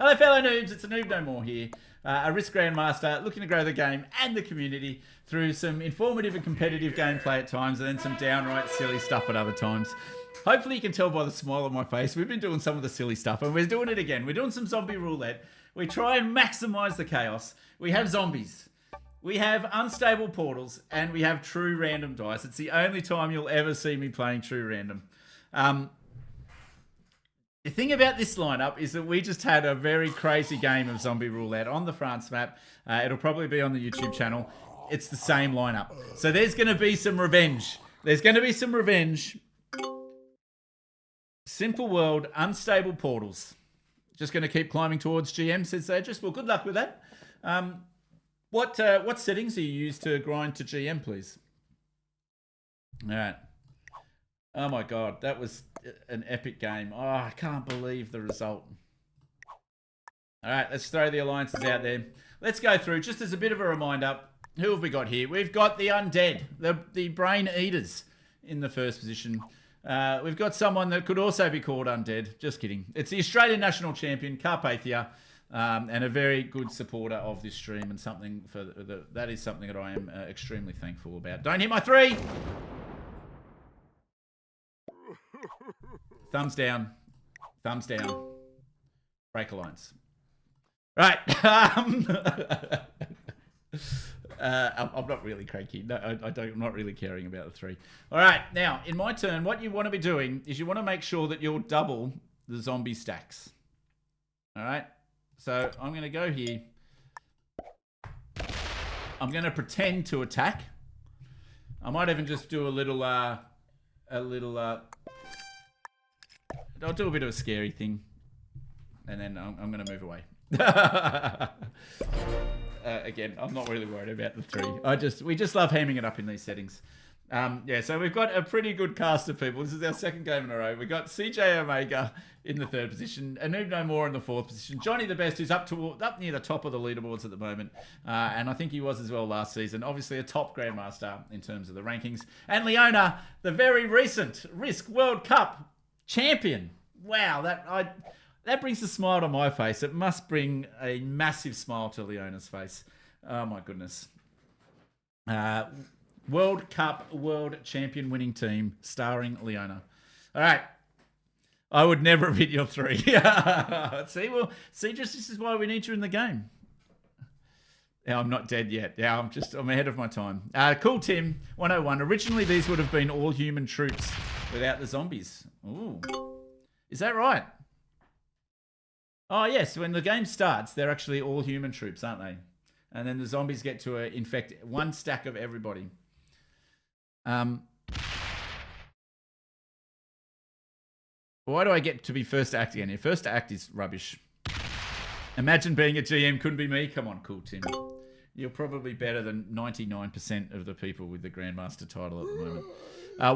Hello, fellow noobs. It's a Noob No More here, a Risk Grandmaster looking to grow the game and the community through some informative and competitive gameplay at times, and then some downright silly stuff at other times. Hopefully, you can tell by the smile on my face. We've been doing some of the silly stuff, and we're doing it again. We're doing some zombie roulette. We try and maximize the chaos. We have zombies. We have unstable portals, and we have true random dice. It's the only time you'll ever see me playing true random. The thing about this lineup is that we just had a very crazy game of zombie roulette on the France map. It'll probably be on the YouTube channel. It's the same lineup. So there's going to be some revenge. There's going to be some revenge. Simple world, unstable portals. Just going to keep climbing towards GM, says Sadris. Well, good luck with that. What settings do you use to grind to GM, please? All right. Oh my God, that was an epic game. Oh, I can't believe the result. All right, let's throw the alliances out there. Let's go through, just as a bit of a reminder, who have we got here? We've got the undead, the brain eaters in the first position. We've got someone that could also be called undead. Just kidding. It's the Australian national champion, Carpathia, and a very good supporter of this stream, and something that is something that I am extremely thankful about. Don't hit my 3! Thumbs down. Thumbs down. Break alliance. Right. I'm not really cranky. No, I'm not really caring about the 3. All right. Now, in my turn, what you want to be doing is you want to make sure that you'll double the zombie stacks. All right. So I'm going to go here. I'm going to pretend to attack. I might even just do a little I'll do a bit of a scary thing, and then I'm going to move away. Again, I'm not really worried about the 3. We just love hamming it up in these settings. Yeah, so we've got a pretty good cast of people. This is our second game in a row. We've got CJ Omega in the 3rd position, a Noob No More in the 4th position, Johnny the Best, who's up near the top of the leaderboards at the moment, and I think he was as well last season. Obviously a top Grandmaster in terms of the rankings. And Leona, the very recent Risk World Cup champion. Wow, that brings a smile to my face. It must bring a massive smile to Leona's face. Oh my goodness. World Cup World Champion winning team starring Leona. All right. I would never have hit your 3. See, just this is why we need you in the game. Yeah, I'm not dead yet. Yeah, I'm ahead of my time. Cool Tim, 101. Originally, these would have been all human troops without the zombies. Ooh. Is that right? Oh, yes. When the game starts, they're actually all human troops, aren't they? And then the zombies get to infect one stack of everybody. Why do I get to be first to act again here? First to act is rubbish. Imagine being a GM. Couldn't be me. Come on, cool Tim. You're probably better than 99% of the people with the Grandmaster title at the moment.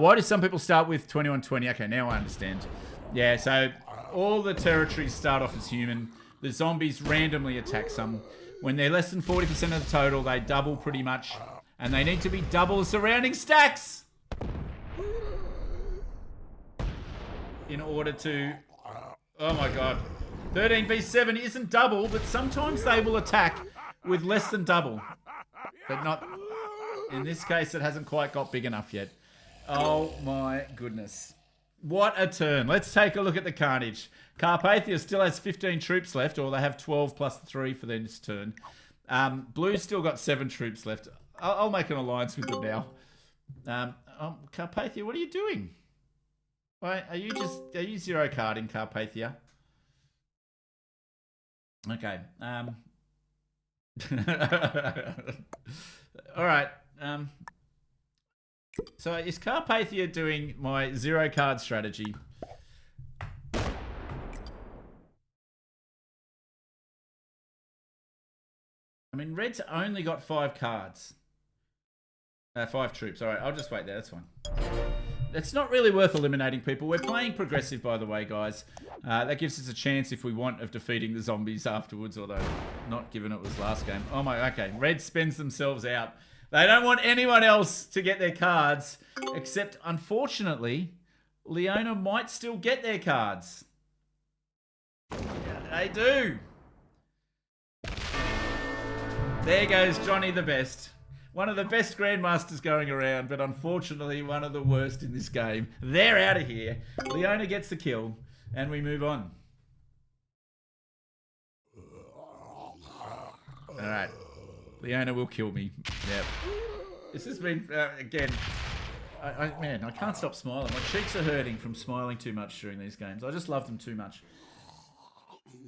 Why do some people start with 2120? Okay, now I understand. Yeah, so all the territories start off as human. The zombies randomly attack some. When they're less than 40% of the total, they double pretty much. And they need to be double the surrounding stacks in order to... Oh my God. 13v7 isn't double, but sometimes they will attack with less than double. But not... In this case, it hasn't quite got big enough yet. Oh my goodness. What a turn. Let's take a look at the carnage. Carpathia still has 15 troops left, or they have 12 plus 3 for their next turn. Blue's still got 7 troops left. I'll make an alliance with them now. Carpathia, what are you doing? Why, are you zero carding, Carpathia? Okay. All right. So is Carpathia doing my 0 card strategy? I mean, Red's only got 5 cards. 5 troops. All right, I'll just wait there. That's fine. It's not really worth eliminating people. We're playing progressive, by the way, guys. That gives us a chance, if we want, of defeating the zombies afterwards, although not given it was last game. Oh my, okay. Red spends themselves out. They don't want anyone else to get their cards, except, unfortunately, Leona might still get their cards. They do. There goes Johnny the Best. One of the best Grandmasters going around, but unfortunately one of the worst in this game. They're out of here. Leona gets the kill, and we move on. Alright. Leona will kill me. Yep. This has been, again... man, I can't stop smiling. My cheeks are hurting from smiling too much during these games. I just love them too much.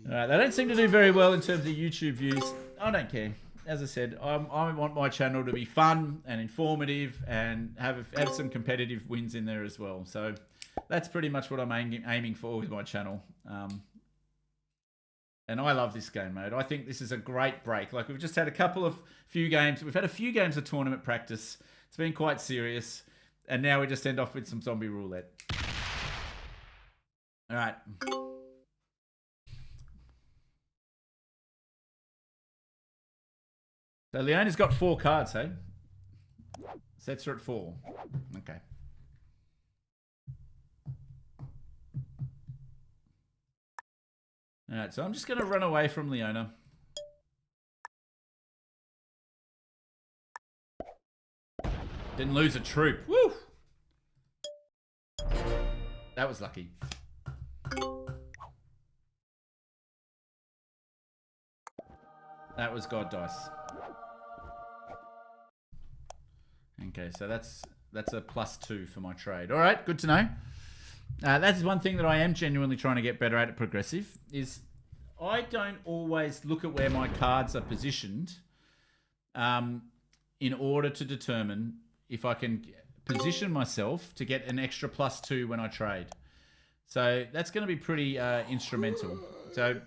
Alright, they don't seem to do very well in terms of YouTube views. I don't care. As I said, I want my channel to be fun and informative and have some competitive wins in there as well. So that's pretty much what I'm aiming for with my channel. And I love this game mode. I think this is a great break. Like, we've just had few games. We've had a few games of tournament practice. It's been quite serious. And now we just end off with some zombie roulette. All right. So Leona's got 4 cards, hey? Sets her at 4. Okay. Alright, so I'm just going to run away from Leona. Didn't lose a troop. Woo! That was lucky. That was God dice. Okay, so that's a +2 for my trade. All right, good to know. That is one thing that I am genuinely trying to get better at Progressive, is I don't always look at where my cards are positioned in order to determine if I can position myself to get an extra +2 when I trade. So that's going to be pretty instrumental. So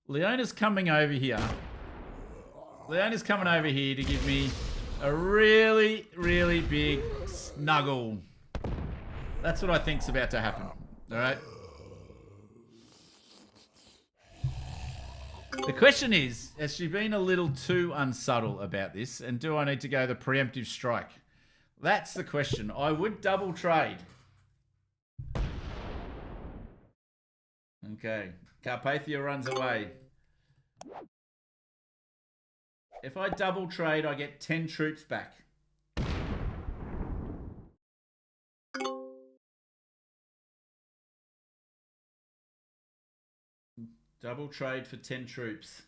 Leona's coming over here. Leona's coming over here to give me a really, really big snuggle. That's what I think's about to happen. All right. The question is, has she been a little too unsubtle about this? And do I need to go the preemptive strike? That's the question. I would double trade. Okay. Carpathia runs away. If I double trade, I get 10 troops back. Double trade for 10 troops.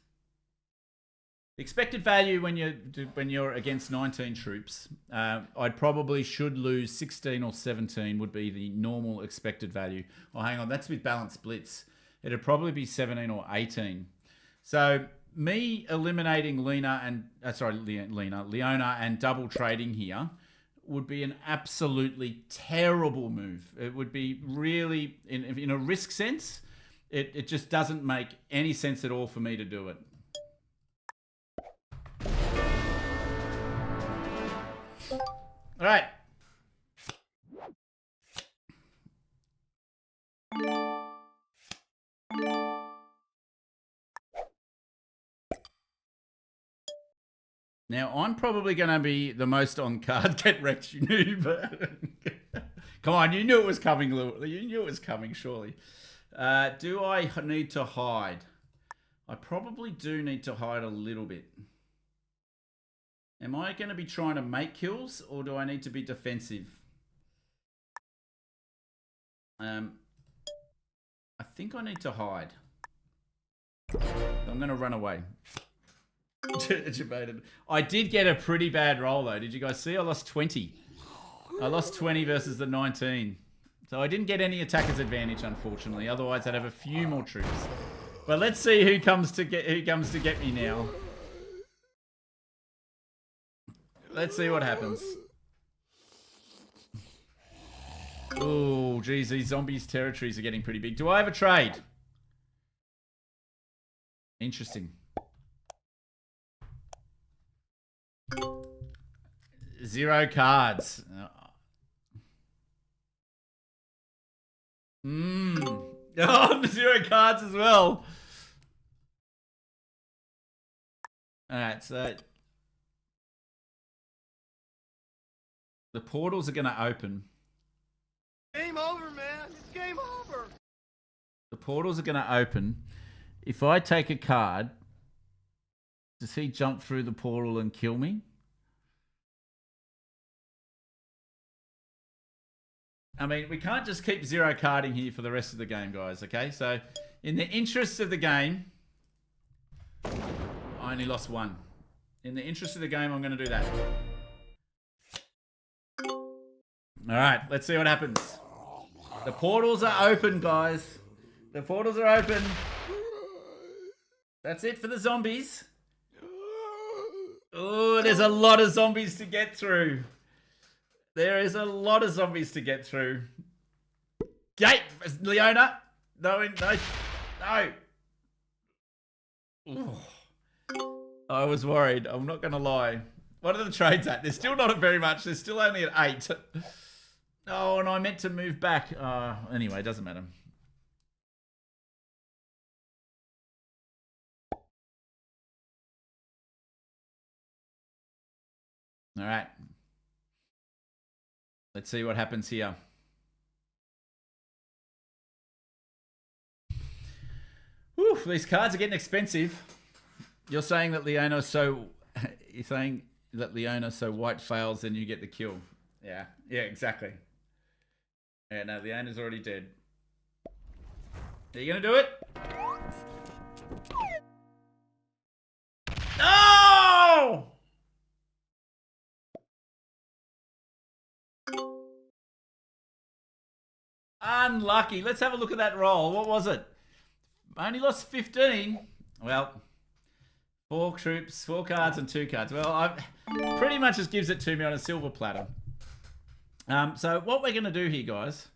The expected value when you're against 19 troops, I'd probably should lose 16 or 17 would be the normal expected value. Oh, hang on, that's with balanced blitz. It'd probably be 17 or 18. So me eliminating Leona and double trading here would be an absolutely terrible move. It would be really, in a risk sense, it just doesn't make any sense at all for me to do it. All right. Now, I'm probably going to be the most on card. Get wrecked, you noob. Come on, you knew it was coming, Lou. You knew it was coming, surely. Do I need to hide? I probably do need to hide a little bit. Am I going to be trying to make kills, or do I need to be defensive? I think I need to hide. I'm going to run away. I did get a pretty bad roll, though. Did you guys see? I lost 20. I lost 20 versus the 19. So I didn't get any attacker's advantage, unfortunately. Otherwise, I'd have a few more troops. But let's see who comes to get me now. Let's see what happens. Oh, geez, these zombies' territories are getting pretty big. Do I have a trade? Interesting. 0 cards. Oh, 0 cards as well. Alright, so the portals are going to open. Game over, man. It's game over. The portals are going to open. If I take a card, does he jump through the portal and kill me? I mean, we can't just keep zero carding here for the rest of the game, guys, okay? So, in the interests of the game, I only lost one. In the interest of the game, I'm going to do that. All right, let's see what happens. The portals are open, guys. The portals are open. That's it for the zombies. Oh, there's a lot of zombies to get through. There is a lot of zombies to get through. Gate, Leona. No. Ooh. I was worried. I'm not going to lie. What are the trades at? They're still not at very much. They're still only at 8. Oh, and I meant to move back. Anyway, it doesn't matter. All right. Let's see what happens here. Whew, these cards are getting expensive. You're saying that Leona's so... You're saying that Leona's so white fails, then you get the kill. Yeah, exactly. Yeah, no, Leona's already dead. Are you going to do it? No! Unlucky. Let's have a look at that roll. What was it? I only lost 15. Well, 4 troops, 4 cards and 2 cards. Well, I pretty much just gives it to me on a silver platter. So what we're going to do here, guys,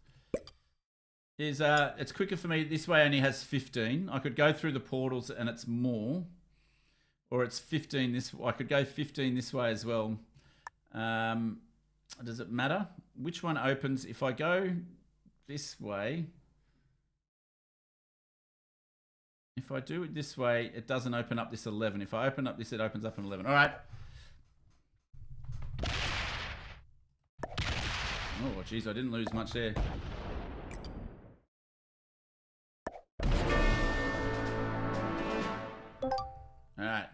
is it's quicker for me. This way only has 15. I could go through the portals and it's more. Or it's 15 this way. I could go 15 this way as well. Does it matter? Which one opens? If I go this way, if I do it this way, it doesn't open up this 11. If I open up this, it opens up an 11. All right. Oh, geez, I didn't lose much there. All right.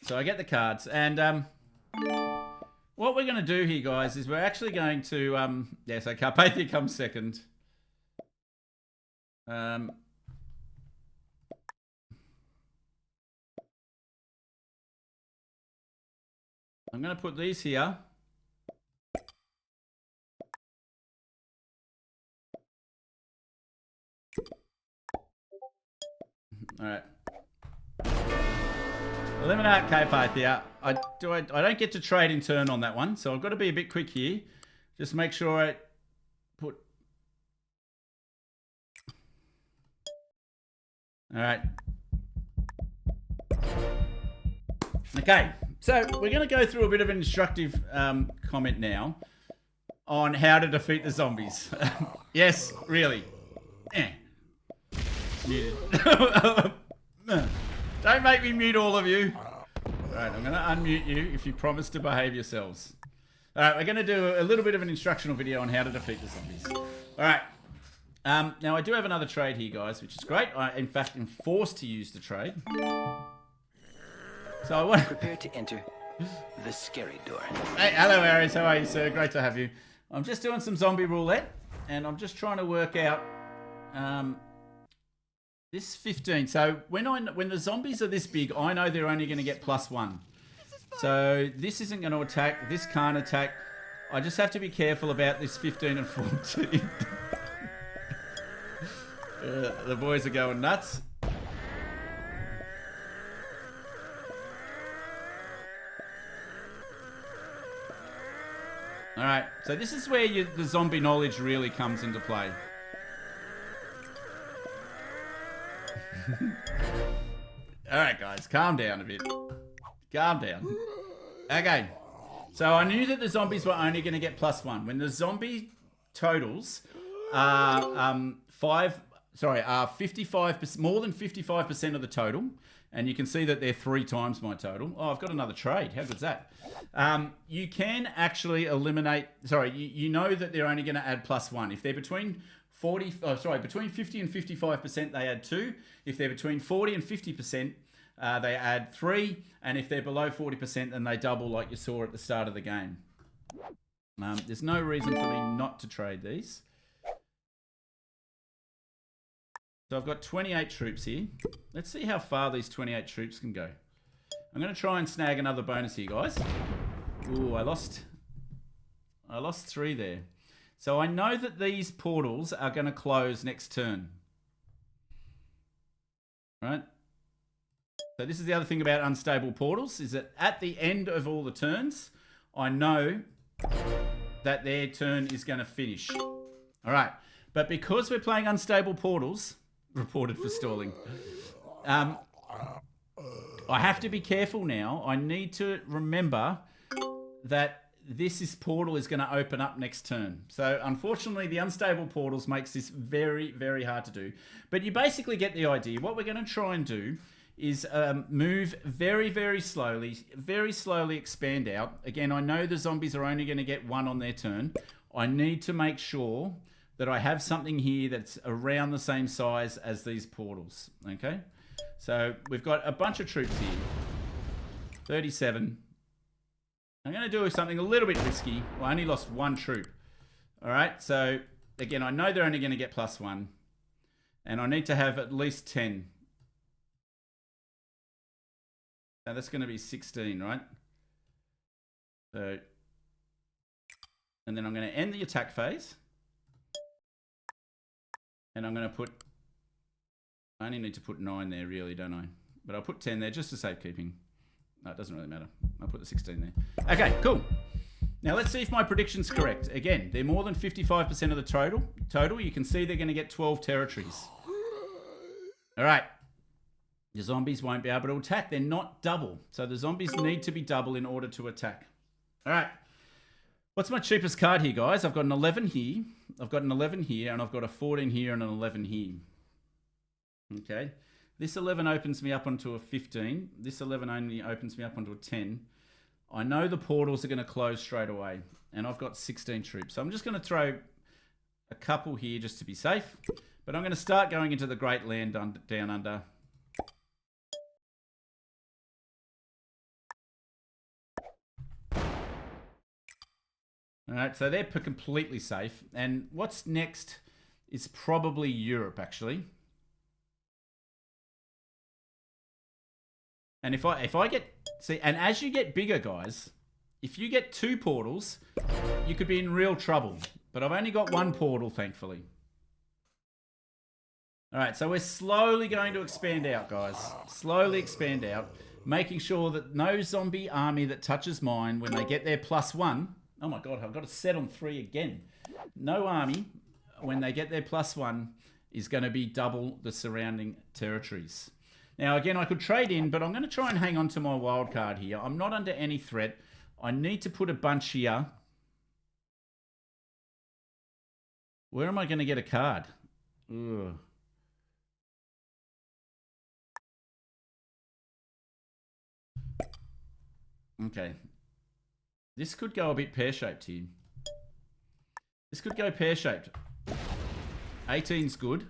So I get the cards, and what we're going to do here, guys, is we're actually going to yeah. So Carpathia comes second. I'm going to put these here. All right. Eliminate Carpathia. I don't get to trade in turn on that one, so I've got to be a bit quick here. Just make sure I put... All right. Okay, so we're going to go through a bit of an instructive comment now on how to defeat the zombies. Yes, really. Muted. Don't make me mute all of you. Alright, I'm going to unmute you if you promise to behave yourselves. Alright, we're going to do a little bit of an instructional video on how to defeat the zombies. Alright. Now, I do have another trade here, guys, which is great. I, in fact, am forced to use the trade. So I want... Prepare to enter the scary door. Hey, hello, Aries. How are you, sir? Great to have you. I'm just doing some zombie roulette, and I'm just trying to work out... this 15. So when the zombies are this big, I know they're only going to get +1. So this isn't going to attack. This can't attack. I just have to be careful about this 15 and 14. The boys are going nuts. All right. So this is where the zombie knowledge really comes into play. All right, guys, calm down a bit. Calm down. Okay, so I knew that the zombies were only going to get +1. When the zombie totals are 55%, more than 55% of the total, and you can see that they're 3 times my total. Oh, I've got another trade. How good's that? You can actually eliminate. Sorry, you know that they're only going to add +1 if they're between between 50 and 55%, they add 2. If they're between 40 and 50%, they add 3. And if they're below 40%, then they double like you saw at the start of the game. There's no reason for me not to trade these. So I've got 28 troops here. Let's see how far these 28 troops can go. I'm going to try and snag another bonus here, guys. Ooh, I lost 3 there. So I know that these portals are going to close next turn. Right? So this is the other thing about unstable portals, is that at the end of all the turns, I know that their turn is going to finish. All right. But because we're playing unstable portals, reported for stalling, I have to be careful now. I need to remember that this portal is going to open up next turn. So unfortunately, the unstable portals makes this very, very hard to do. But you basically get the idea. What we're going to try and do is move very, very slowly expand out. Again, I know the zombies are only going to get 1 on their turn. I need to make sure that I have something here that's around the same size as these portals. Okay? So we've got a bunch of troops here. 37. I'm going to do something a little bit risky. Well, I only lost 1 troop. All right, so again, I know they're only going to get +1. And I need to have at least 10. Now that's going to be 16, right? So, and then I'm going to end the attack phase. And I'm going to put, I only need to put 9 there really, don't I? But I'll put 10 there just for safekeeping. No, it doesn't really matter. I'll put the 16 there. Okay, cool. Now let's see if my prediction's correct. Again, they're more than 55% of the total. You can see they're going to get 12 territories. All right. The zombies won't be able to attack. They're not double. So the zombies need to be double in order to attack. All right. What's my cheapest card here, guys? I've got an 11 here. I've got an 11 here. And I've got a 14 here and an 11 here. Okay. This 11 opens me up onto a 15. This 11 only opens me up onto a 10. I know the portals are going to close straight away. And I've got 16 troops. So I'm just going to throw a couple here just to be safe. But I'm going to start going into the Great Land down under. All right, so they're completely safe. And what's next is probably Europe, actually. And if I get, see, and as you get bigger, guys, if you get 2 portals, you could be in real trouble. But I've only got 1 portal, thankfully. All right, so we're slowly going to expand out, guys. Slowly expand out, making sure that no zombie army that touches mine, when they get their +1, oh my God, I've got to set on 3 again. No army, when they get their +1, is going to be double the surrounding territories. Now, again, I could trade in, but I'm going to try and hang on to my wild card here. I'm not under any threat. I need to put a bunch here. Where am I going to get a card? Ugh. Okay. This could go a bit pear-shaped here. This could go pear-shaped. 18's good.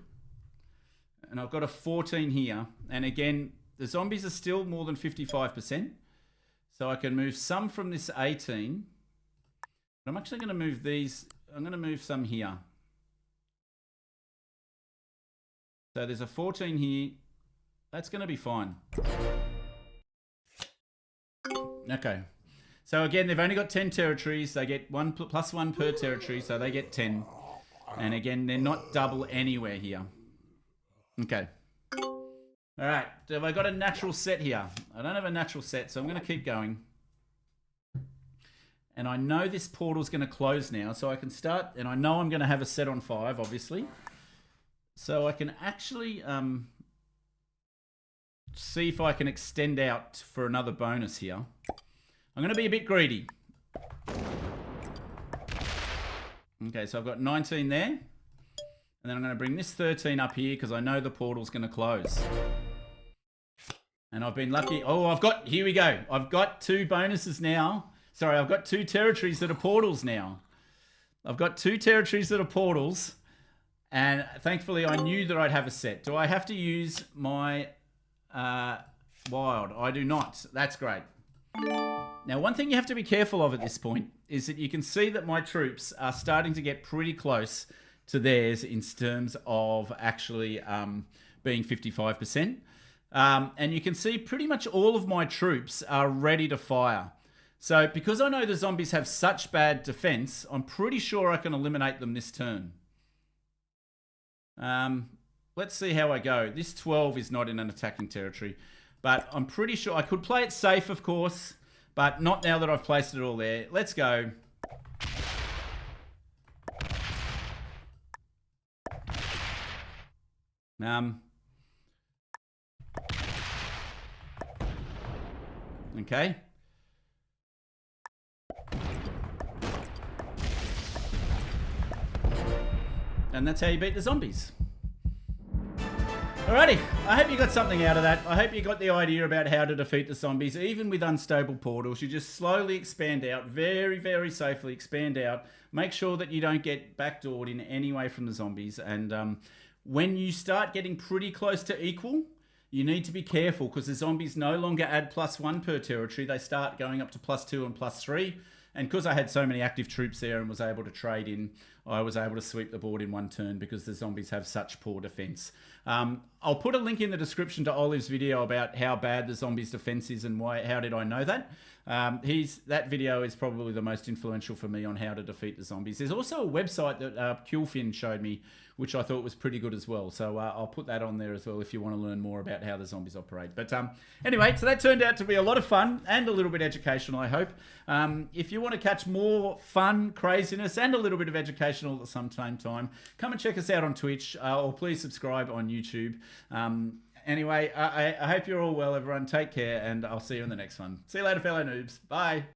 And I've got a 14 here. And again, the zombies are still more than 55%. So I can move some from this 18. But I'm actually going to move these. I'm going to move some here. So there's a 14 here. That's going to be fine. Okay. So again, they've only got 10 territories. They get +1 per territory, so they get 10. And again, they're not double anywhere here. Okay. All right. Have I got a natural set here? I don't have a natural set, so I'm going to keep going. And I know this portal's going to close now, so I can start. And I know I'm going to have a set on 5, obviously. So I can actually see if I can extend out for another bonus here. I'm going to be a bit greedy. Okay, so I've got 19 there. And then I'm going to bring this 13 up here because I know the portal's going to close. And I've been lucky. Oh, here we go. I've got 2 bonuses now. Sorry, I've got 2 territories that are portals now. I've got 2 territories that are portals. And thankfully, I knew that I'd have a set. Do I have to use my wild? I do not. That's great. Now, one thing you have to be careful of at this point is that you can see that my troops are starting to get pretty close to theirs in terms of actually being 55%. And you can see pretty much all of my troops are ready to fire. So because I know the zombies have such bad defense, I'm pretty sure I can eliminate them this turn. Let's see how I go. This 12 is not in an attacking territory, but I'm pretty sure I could play it safe, of course, but not now that I've placed it all there. Let's go. Okay. And that's how you beat the zombies. Alrighty, I hope you got something out of that. I hope you got the idea about how to defeat the zombies. Even with unstable portals, you just slowly expand out, very, very safely expand out. Make sure that you don't get backdoored in any way from the zombies. And when you start getting pretty close to equal, you need to be careful because the zombies no longer add +1 per territory. They start going up to +2 and +3. And because I had so many active troops there and was able to trade in, I was able to sweep the board in one turn because the zombies have such poor defense. I'll put a link in the description to Olive's video about how bad the zombies' defense is and how did I know that. That video is probably the most influential for me on how to defeat the zombies. There's also a website that Killfin showed me, which I thought was pretty good as well. So I'll put that on there as well if you want to learn more about how the zombies operate. But anyway, so that turned out to be a lot of fun and a little bit educational, I hope. If you want to catch more fun, craziness, and a little bit of educational at the same time, come and check us out on Twitch or please subscribe on YouTube. Anyway, I hope you're all well, everyone. Take care, and I'll see you in the next one. See you later, fellow noobs. Bye.